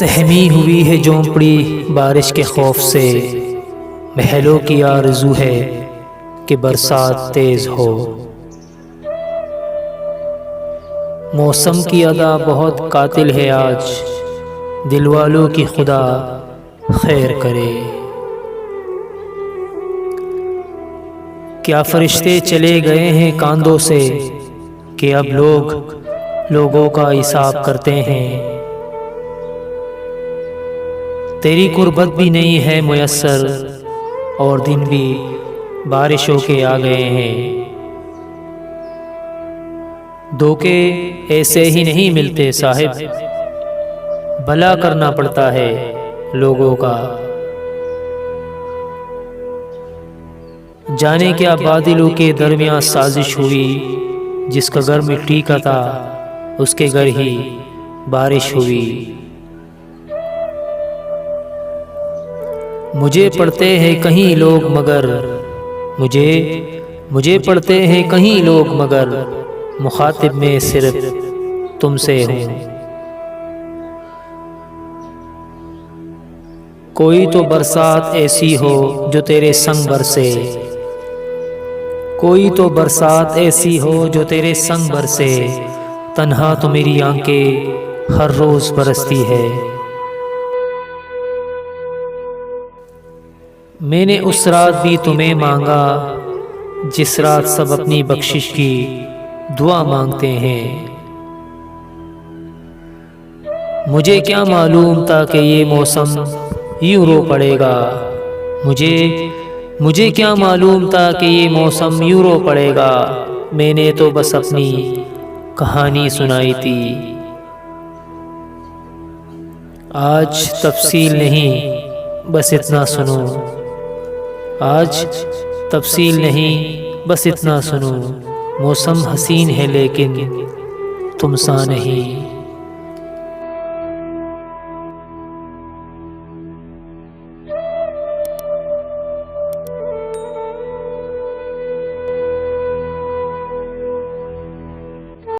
सहमी हुई है झोंपड़ी बारिश के खौफ से, महलों की आरज़ू है कि बरसात तेज़ हो। मौसम की अदा बहुत कातिल है आज, दिल वालों की खुदा खैर करे। क्या फरिश्ते चले गए हैं कांधों से कि अब लोगों का हिसाब करते हैं। तेरी कुर्बत भी नहीं है मुयस्सर और दिन भी बारिशों के आ गए हैं। धोखे ऐसे ही नहीं मिलते साहिब, भला करना पड़ता है लोगों का। जाने क्या बादलों के दरमियान साजिश हुई, जिसका घर मिट्टी का था उसके घर ही बारिश हुई। मुझे पढ़ते हैं कहीं लोग मगर मुझे पढ़ते हैं कहीं लोग मगर मुखातिब में सिर्फ तुमसे हूँ। कोई तो बरसात ऐसी हो जो तेरे संग बरसे, कोई तो बरसात ऐसी हो जो तेरे संग बरसे। तन्हा तो मेरी आंखें हर रोज बरसती है। मैंने उस रात भी तुम्हें मांगा जिस रात सब अपनी बख्शिश की दुआ मांगते हैं। मुझे क्या मालूम था कि ये मौसम यूं रो पड़ेगा, मुझे क्या मालूम था कि ये मौसम यूं रो पड़ेगा। मैंने तो बस अपनी कहानी सुनाई थी। आज तफसील नहीं बस इतना सुनो, आज तफसील नहीं बस इतना सुनो। मौसम हसीन है लेकिन तुम सा नहीं।